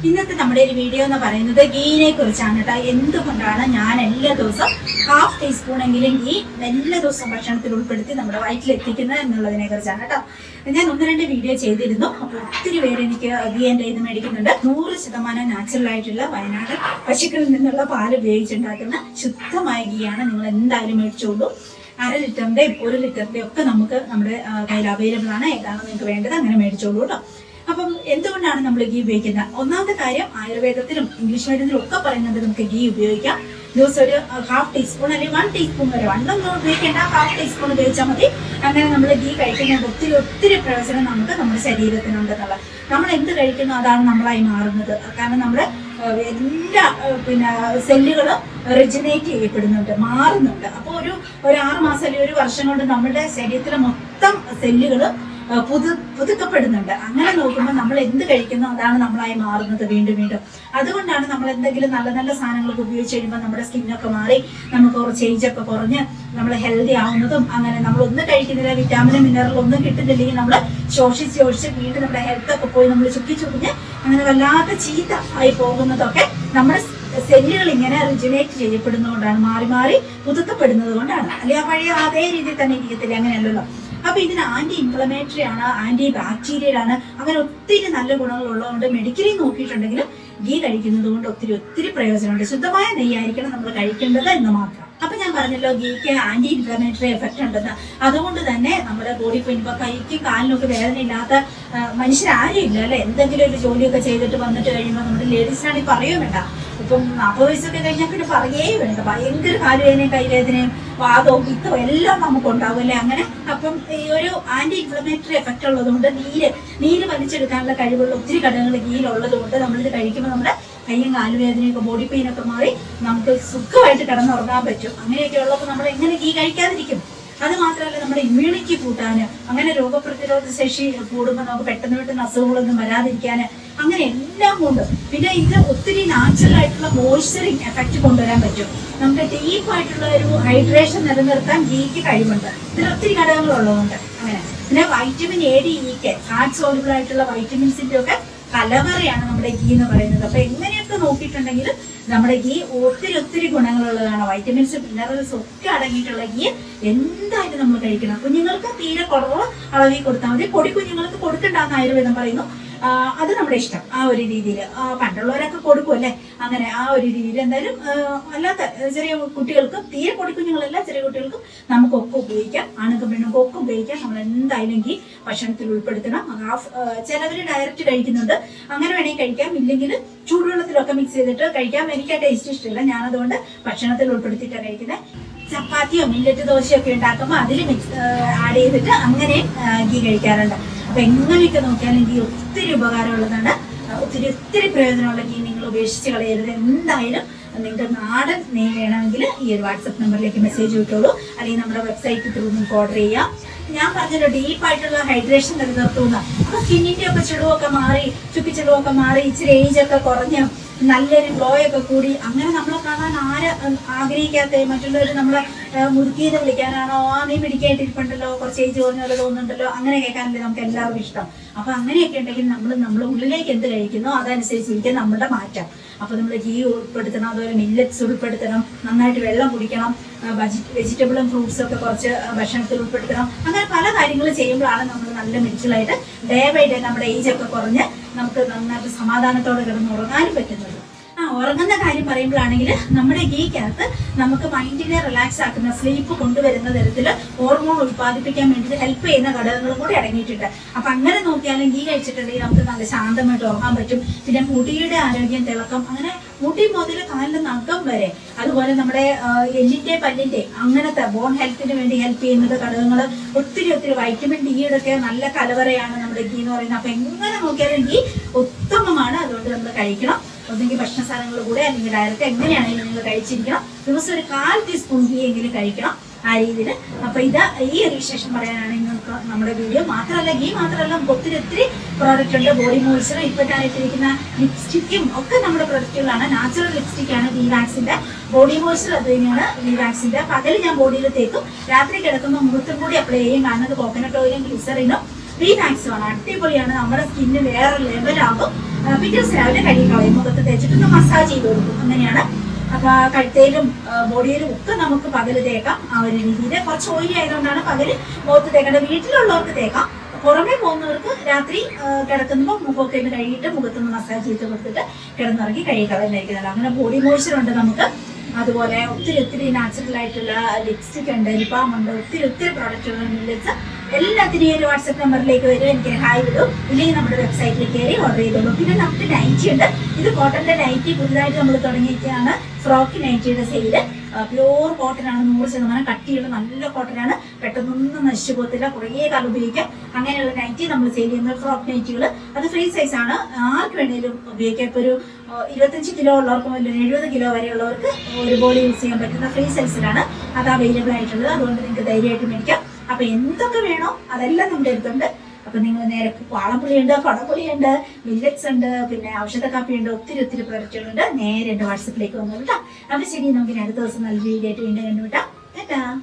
ഇന്നത്തെ നമ്മുടെ ഒരു വീഡിയോ എന്ന് പറയുന്നത് ഗീനെ കുറിച്ചാണ് കേട്ടോ. എന്തുകൊണ്ടാണ് ഞാൻ എല്ലാ ദിവസവും ഹാഫ് ടീസ്പൂൺ എങ്കിലും ഗീ എല്ലാ ദിവസവും ഭക്ഷണത്തിൽ ഉൾപ്പെടുത്തി നമ്മുടെ വയറ്റിൽ എത്തിക്കുന്നത് എന്നുള്ളതിനെ കുറിച്ചാണ് കേട്ടോ. ഞാൻ 1-2 വീഡിയോ ചെയ്തിരുന്നു. അപ്പൊ ഒത്തിരി പേര് എനിക്ക് ഗീ എൻ്റെ ഇത് മേടിക്കുന്നുണ്ട്. 100% നാച്ചുറൽ ആയിട്ടുള്ള വയനാട് പശുക്കളിൽ നിന്നുള്ള പാല് ഉപയോഗിച്ചുണ്ടാക്കുന്ന ശുദ്ധമായ ഗീയാണ്. നിങ്ങൾ എന്തായാലും മേടിച്ചോളൂ. 1/2 ലിറ്ററിന്റെ 1 ലിറ്ററിന്റെ ഒക്കെ നമുക്ക് നമ്മുടെ കയ്യിൽ അവൈലബിൾ ആണ്. ഏതാണ് നിങ്ങൾക്ക് വേണ്ടത് അങ്ങനെ മേടിച്ചോളൂ കേട്ടോ. അപ്പം എന്തുകൊണ്ടാണ് നമ്മൾ ഗീ ഉപയോഗിക്കുന്നത്? ഒന്നാമത്തെ കാര്യം, ആയുർവേദത്തിലും ഇംഗ്ലീഷ് മരുന്നിലും ഒക്കെ പറയുന്നത് നമുക്ക് ഗീ ഉപയോഗിക്കാം. ദിവസം ഒരു ഹാഫ് ടീസ്പൂൺ അല്ലെങ്കിൽ 1 ടീസ്പൂൺ വരെ, 1 ഒന്നും ഉപയോഗിക്കേണ്ട, ഹാഫ് ടീസ്പൂൺ ഉപയോഗിച്ചാൽ മതി. അങ്ങനെ നമ്മൾ ഗീ കഴിക്കുന്നത് ഒത്തിരി പ്രയോജനം നമുക്ക് നമ്മുടെ ശരീരത്തിനുണ്ടെന്നുള്ള. നമ്മൾ എന്ത് കഴിക്കുന്നു അതാണ് നമ്മളായി മാറുന്നത്. കാരണം നമ്മുടെ എല്ലാ സെല്ലുകളും റിജനേറ്റ് ചെയ്യപ്പെടുന്നുണ്ട്, മാറുന്നുണ്ട്. അപ്പോൾ ഒരു 6 മാസം അല്ലെങ്കിൽ 1 വർഷം കൊണ്ട് നമ്മുടെ ശരീരത്തിലെ മൊത്തം സെല്ലുകൾ പുതുക്കപ്പെടുന്നുണ്ട്. അങ്ങനെ നോക്കുമ്പോൾ നമ്മൾ എന്ത് കഴിക്കുന്നു അതാണ് നമ്മളായി മാറുന്നത് വീണ്ടും. അതുകൊണ്ടാണ് നമ്മൾ എന്തെങ്കിലും നല്ല സാധനങ്ങളൊക്കെ ഉപയോഗിച്ച് കഴിയുമ്പോൾ നമ്മുടെ സ്കിന്നൊക്കെ മാറി നമുക്ക് കുറച്ച് ഏജൊക്കെ കുറഞ്ഞ് നമ്മൾ ഹെൽത്തി ആവുന്നതും. അങ്ങനെ നമ്മൾ ഒന്നും കഴിക്കുന്നില്ല, വിറ്റാമിനും മിനറലും ഒന്നും കിട്ടുന്നില്ലെങ്കിൽ നമ്മൾ ശോഷിച്ച് വീണ്ടും നമ്മുടെ ഹെൽത്തൊക്കെ പോയി നമ്മൾ ചുക്കിച്ചുറിഞ്ഞ് അങ്ങനെ വല്ലാത്ത ചീത്ത ആയി പോകുന്നതൊക്കെ നമ്മുടെ സെല്ലുകൾ ഇങ്ങനെ റിജനേറ്റ് ചെയ്യപ്പെടുന്നതുകൊണ്ടാണ്, മാറി പുതുക്കപ്പെടുന്നത് കൊണ്ടാണ്. അല്ലെങ്കിൽ ആ പഴയ അതേ രീതിയിൽ തന്നെ ഇരിക്കത്തില്ല, അങ്ങനെയല്ലല്ലോ. അപ്പൊ ഇതിന് ആന്റി ഇൻഫ്ലമേറ്ററി ആണ്, ആന്റി ബാക്ടീരിയൽ ആണ്, അങ്ങനെ ഒത്തിരി നല്ല ഗുണങ്ങൾ ഉള്ളതുകൊണ്ട് മെഡിക്കലി നോക്കിയിട്ടുണ്ടെങ്കിലും ഗീ കഴിക്കുന്നത് കൊണ്ട് ഒത്തിരി പ്രയോജനമുണ്ട്. ശുദ്ധമായ നെയ്യായിരിക്കണം നമ്മൾ കഴിക്കേണ്ടത് എന്ന് മാത്രം. അപ്പൊ ഞാൻ പറഞ്ഞല്ലോ ഗീക്ക് ആന്റി ഇൻഫ്ലമേറ്ററി എഫക്റ്റ് ഉണ്ടെന്ന്. അതുകൊണ്ട് തന്നെ നമ്മുടെ ബോഡി ഇപ്പൊ കൈക്കും കാലിനൊക്കെ വേദന ഇല്ലാത്ത മനുഷ്യരാരും ഇല്ല അല്ലെ. എന്തെങ്കിലും ഒരു ജോലിയൊക്കെ ചെയ്തിട്ട് വന്നിട്ട് കഴിയുമ്പോൾ നമ്മുടെ ലേഡീസിനാണെങ്കിൽ പറയുകയും വേണ്ട. ഇപ്പം 40 വയസ്സൊക്കെ കഴിഞ്ഞാൽ പിന്നെ പറയേ വേണ്ട, ഭയങ്കര കാലുവേദനയും കൈവേദനയും വാദവും പിത്തവും എല്ലാം നമുക്ക് ഉണ്ടാവും അല്ലെ. അങ്ങനെ അപ്പം ഈ ഒരു ആന്റി ഇൻഫ്ലമേറ്ററി എഫക്റ്റ് ഉള്ളതുകൊണ്ട് നീര് വലിച്ചെടുക്കാനുള്ള കഴിവുള്ള ഒത്തിരി ഘടകങ്ങൾ ഗീയിലുള്ളത് കൊണ്ട് നമ്മളിത് കഴിക്കുമ്പോൾ നമ്മുടെ കയ്യും കാലുവേദനയൊക്കെ ബോഡി പെയിനൊക്കെ മാറി നമുക്ക് സുഖമായിട്ട് കിടന്നുറങ്ങാൻ പറ്റും. അങ്ങനെയൊക്കെ ഉള്ളപ്പോൾ നമ്മൾ എങ്ങനെ ഗീ കഴിക്കാതിരിക്കും? അത് മാത്രമല്ല, നമ്മുടെ ഇമ്മ്യൂണിറ്റി കൂട്ടാന്, അങ്ങനെ രോഗപ്രതിരോധ ശേഷി കൂടുമ്പോൾ നമുക്ക് പെട്ടെന്ന് അസുഖങ്ങളൊന്നും വരാതിരിക്കാന്, അങ്ങനെ എല്ലാം കൊണ്ട്. പിന്നെ ഇത് ഒത്തിരി നാച്ചുറൽ ആയിട്ടുള്ള മോയ്സ്ചറിങ് എഫക്റ്റ് കൊണ്ടുവരാൻ പറ്റും. നമുക്ക് ഡീപ്പായിട്ടുള്ള ഒരു ഹൈഡ്രേഷൻ നിലനിർത്താൻ ഗീക്ക് കഴിവുണ്ട്. ഇതിൽ ഒത്തിരി ഘടകങ്ങൾ ഉള്ളതുകൊണ്ട്. അങ്ങനെ പിന്നെ vitamin A, D, E, K, fat soluble ആയിട്ടുള്ള വൈറ്റമിൻസിന്റെ ഒക്കെ കലവറയാണ് നമ്മുടെ ഗീ എന്ന് പറയുന്നത്. അപ്പൊ എങ്ങനെയൊക്കെ നോക്കിയിട്ടുണ്ടെങ്കിൽ നമ്മുടെ ഗീ ഒത്തിരി ഗുണങ്ങളുള്ളതാണ്. വൈറ്റമിൻസ്, മിനറൽസ് ഒക്കെ അടങ്ങിയിട്ടുള്ള ഗീ എന്തായാലും നമ്മൾ കഴിക്കണം. കുഞ്ഞുങ്ങൾക്ക് തീരെ കുറവ് അളവിൽ കൊടുത്താൽ മതി. പൊടി കുഞ്ഞുങ്ങൾക്ക് കൊടുക്കണ്ടെന്ന് ആയുർവേദം പറയുന്നു. അത് നമ്മുടെ ഇഷ്ടം. ആ ഒരു രീതിയിൽ പണ്ടുള്ളവരൊക്കെ കൊടുക്കും അല്ലെ. അങ്ങനെ ആ ഒരു രീതിയിൽ എന്തായാലും അല്ലാത്ത ചെറിയ കുട്ടികൾക്കും, തീരെ പൊടിക്കുഞ്ഞുങ്ങളല്ല, ചെറിയ കുട്ടികൾക്കും നമുക്കൊക്കെ ഉപയോഗിക്കാം. ആണുക്കും പെണ്ണുക്കും ഒക്കെ ഉപയോഗിക്കാം. നമ്മൾ എന്തായാലും ഗീ ഭക്ഷണത്തിൽ ഉൾപ്പെടുത്തണം. ചിലവര് ഡയറക്റ്റ് കഴിക്കുന്നുണ്ട്, അങ്ങനെ വേണമെങ്കിൽ കഴിക്കാം. ഇല്ലെങ്കിൽ ചൂടുവെള്ളത്തിലൊക്കെ മിക്സ് ചെയ്തിട്ട് കഴിക്കാം. എനിക്ക് ആ ടേസ്റ്റ് ഇഷ്ടമില്ല, ഞാനതുകൊണ്ട് ഭക്ഷണത്തിൽ ഉൾപ്പെടുത്തിയിട്ടാണ് കഴിക്കുന്നത്. ചപ്പാത്തിയോ മില്ലറ്റ് ദോശയോ ഒക്കെ ഉണ്ടാക്കുമ്പോൾ അതിൽ ആഡ് ചെയ്തിട്ട് അങ്ങനെ ഗീ കഴിക്കാറുണ്ട്. അപ്പൊ എങ്ങനെയൊക്കെ നോക്കിയാലും ഗീ ഒത്തിരി ഉപകാരമുള്ളതാണ്. ഒത്തിരി പ്രയോജനമുള്ള ഗീ നിങ്ങൾ ഉപേക്ഷിച്ച് കളയരുത്. എന്തായാലും നിങ്ങൾക്ക് നാടൻ നെയ്യ് വേണമെങ്കിൽ ഈ ഒരു വാട്സപ്പ് നമ്പറിലേക്ക് മെസ്സേജ് വിട്ടോളൂ, അല്ലെങ്കിൽ നമ്മുടെ വെബ്സൈറ്റ് ത്രൂ നിങ്ങൾക്ക് ഓർഡർ ചെയ്യാം. ഞാൻ പറഞ്ഞല്ലോ ഡീപ്പായിട്ടുള്ള ഹൈഡ്രേഷൻ നിലനിർത്തുന്ന. അപ്പൊ സ്കിന്നിന്റെ ഒക്കെ ചുളിവൊക്കെ മാറി, ചുക്കിച്ചുളിവൊക്കെ മാറി, ഇച്ചിരി ഏജ് ഒക്കെ കുറഞ്ഞ് നല്ലൊരു ഗ്ലോ ഒക്കെ കൂടി, അങ്ങനെ നമ്മളെ കാണാൻ ആഗ്രഹിക്കാത്ത മറ്റുള്ളവർ നമ്മളെ മുറുക്കിയത് വിളിക്കാനാണോ, നീ പിടിക്കായിട്ടിരിപ്പുണ്ടല്ലോ, കുറച്ച് ഏജ് കുറഞ്ഞല്ലോ തോന്നുന്നുണ്ടല്ലോ, അങ്ങനെ കേൾക്കാനല്ലേ നമുക്ക് എല്ലാവർക്കും ഇഷ്ടം. അപ്പൊ അങ്ങനെയൊക്കെ ഉണ്ടെങ്കിൽ നമ്മൾ ഉള്ളിലേക്ക് എന്ത് കഴിക്കുന്നോ അതനുസരിച്ചിരിക്കും നമ്മുടെ മാറ്റം. അപ്പൊ നമ്മൾ ഗീ ഉൾപ്പെടുത്തണം, അതുപോലെ മില്ലറ്റ്സ് ഉൾപ്പെടുത്തണം, നന്നായിട്ട് വെള്ളം കുടിക്കണം, വെജിറ്റബിളും ഫ്രൂട്ട്സും ഒക്കെ കുറച്ച് ഭക്ഷണത്തിൽ ഉൾപ്പെടുത്തണം. അങ്ങനെ പല കാര്യങ്ങൾ ചെയ്യുമ്പോഴാണ് നമ്മൾ നല്ല മെഡിക്കലായിട്ട് ഡേ ബൈ ഡേ നമ്മുടെ ഏജ് ഒക്കെ കുറഞ്ഞ് നമുക്ക് നന്നായിട്ട് സമാധാനത്തോടെ കിടന്ന് ഉറങ്ങാനും പറ്റുന്നത്. ഉറങ്ങുന്ന കാര്യം പറയുമ്പോഴാണെങ്കിൽ നമ്മുടെ ഗീക്കകത്ത് നമുക്ക് മൈൻഡിനെ റിലാക്സ് ആക്കുന്ന, സ്ലീപ്പ് കൊണ്ടുവരുന്ന തരത്തിൽ ഹോർമോൺ ഉത്പാദിപ്പിക്കാൻ വേണ്ടിയിട്ട് ഹെൽപ്പ് ചെയ്യുന്ന ഘടകങ്ങളും കൂടി അടങ്ങിയിട്ടുണ്ട്. അപ്പൊ അങ്ങനെ നോക്കിയാലും ഗീ കഴിച്ചിട്ടുണ്ടെങ്കിൽ നമുക്ക് നല്ല ശാന്തമായിട്ട് ഉറങ്ങാൻ പറ്റും. പിന്നെ മുടിയുടെ ആരോഗ്യം, തിളക്കം, അങ്ങനെ മുടി മുതൽ കാലിന്റെ നഖം വരെ, അതുപോലെ നമ്മുടെ എല്ലിന്റെ പല്ലിന്റെ അങ്ങനത്തെ ബോൺ ഹെൽത്തിന് വേണ്ടി ഹെൽപ്പ് ചെയ്യുന്നത് ഘടകങ്ങൾ ഒത്തിരി വൈറ്റമിൻ ഡിയുടെ ഒക്കെ നല്ല കലവറയാണ് നമ്മുടെ ഗീ എന്ന് പറയുന്നത്. അപ്പൊ എങ്ങനെ നോക്കിയാലും ഗീ ഉത്തമമാണ്. അതുകൊണ്ട് നമ്മൾ കഴിക്കണം. ഒന്നെങ്കിൽ ഭക്ഷണ സാധനങ്ങൾ കൂടെ, അല്ലെങ്കിൽ ഡയറക്റ്റ് എങ്ങനെയാണെങ്കിലും നിങ്ങൾ കഴിച്ചിരിക്കണം. ദിവസം ഒരു 1/4 ടീസ്പൂൺ ഗീ എങ്കിലും കഴിക്കണം, ആ രീതിയിൽ. അപ്പൊ ഈ ഒരു വിശേഷം പറയാനാണ് നിങ്ങൾക്ക് നമ്മുടെ വീഡിയോ. മാത്രമല്ല ഗീ മാത്രമല്ല, നമുക്ക് ഒത്തിരി പ്രോഡക്റ്റ് ഉണ്ട്. ബോഡി മോയ്സ്ചർ, ഇപ്പോഴാണ് ഇട്ടിരിക്കുന്ന ലിപ്സ്റ്റിക്കും ഒക്കെ നമ്മുടെ പ്രൊഡക്റ്റുകളാണ്. നാച്ചുറൽ ലിപ്സ്റ്റിക്കാണ് വിവാക്സിന്റെ. ബോഡി മോയ്സ്ചർ അത് തന്നെയാണ് വിവാക്സിന്റെ. പകൽ ഞാൻ ബോഡിയിൽ തേക്കും, രാത്രി കിടക്കുമ്പോൾ മുഖത്തും കൂടി അപ്ലൈ ചെയ്യും. കാരണം കോക്കനട്ട് ഓയിലും ഗ്ലിസറിനും വിവാക്സുമാണ്. അടിപൊളിയാണ്. നമ്മുടെ സ്കിന്ന് വേറെ ലെവലാകും. പിറ്റേ ദിവസം രാവിലെ കഴുകി കളയും, മുഖത്ത് തേച്ചിട്ട് മസാജ് ചെയ്ത് കൊടുക്കും. അങ്ങനെയാണ്. അപ്പൊ കഴുത്തേലും ബോഡിയിലും ഒക്കെ നമുക്ക് പകല് തേക്കാം. ആ ഒരു രീതിയിൽ കുറച്ച് ഓയിലി ആയതുകൊണ്ടാണ് പകല് മുഖത്ത് തേക്കേണ്ടത്. വീട്ടിലുള്ളവർക്ക് തേക്കാം. പുറമെ പോകുന്നവർക്ക് രാത്രി കിടക്കുമ്പോൾ മുഖമൊക്കെ ഒന്ന് കഴുകിയിട്ട് മുഖത്തൊന്ന് മസാജ് ചെയ്ത് കൊടുത്തിട്ട് കിടന്നിറങ്ങി കഴുകി കളയുന്നതായിരിക്കും. അങ്ങനെ ബോഡി മോയ്സ്ചർ ഉണ്ട് നമുക്ക്. അതുപോലെ ഒത്തിരി നാച്ചുറൽ ആയിട്ടുള്ള ലിപ്സ്റ്റിക് ഉണ്ട്, ലിപാം ഉണ്ട്, ഒത്തിരി പ്രോഡക്റ്റുകൾ മില്ലറ്റ്സ്. എല്ലാത്തിനെയും ഒരു വാട്സ്ആപ്പ് നമ്പറിലേക്ക് വരും, എനിക്ക് ഹായ് വിടും, ഇല്ലെങ്കിൽ നമ്മുടെ വെബ്സൈറ്റിലേക്ക് കയറി ഓർഡർ ചെയ്തോളൂ. പിന്നെ നമുക്ക് നൈറ്റി ഉണ്ട്. ഇത് കോട്ടന്റെ നൈറ്റി പുതുതായിട്ട് നമ്മൾ തുടങ്ങിയിട്ടാണ്. ഫ്രോക്ക് നൈറ്റിയുടെ സെയില്. പ്യൂർ കോട്ടൺ ആണ്, 100% കട്ടിയുള്ള നല്ല കോട്ടൺ ആണ്. പെട്ടെന്നൊന്നും നശിച്ചു പോകത്തില്ല, കുറേ കാലം ഉപയോഗിക്കാം. അങ്ങനെയുള്ള നൈറ്റി നമ്മൾ സെയിൽ ചെയ്യുന്ന ഫ്രോക്ക് നൈറ്റികൾ. അത് ഫ്രീ സൈസ് ആണ്, ആർക്ക് വേണേലും ഉപയോഗിക്കാം. ഇപ്പോൾ ഒരു 25 കിലോ ഉള്ളവർക്കും 70 കിലോ വരെയുള്ളവർക്ക് ഒരു ബോഡി യൂസ് ചെയ്യാൻ പറ്റുന്ന ഫ്രീ സൈസിലാണ് അത് അവൈലബിൾ ആയിട്ടുള്ളത്. അതുകൊണ്ട് നിങ്ങൾക്ക് ധൈര്യമായിട്ട് മേടിക്കാം. അപ്പൊ എന്തൊക്കെ വേണോ അതെല്ലാം നമ്മുടെ അടുത്തുണ്ട്. അപ്പൊ നിങ്ങൾ നേരെ വാളംപുളിയുണ്ട്, കൊടംപുളിയുണ്ട്, മില്ലറ്റ്സ് ഉണ്ട്, പിന്നെ ഔഷധ കാപ്പി ഉണ്ട്, ഒത്തിരി പ്രൊഡക്റ്റുകളുണ്ട്. നേരെ എന്റെ വാട്സപ്പിലേക്ക് വന്നു കേട്ടോ. അപ്പൊ ശരി, നമുക്ക് അടുത്ത ദിവസം നല്ല വീഡിയോ ആയിട്ട് വീണ്ടും കണ്ടുവിട്ടാം.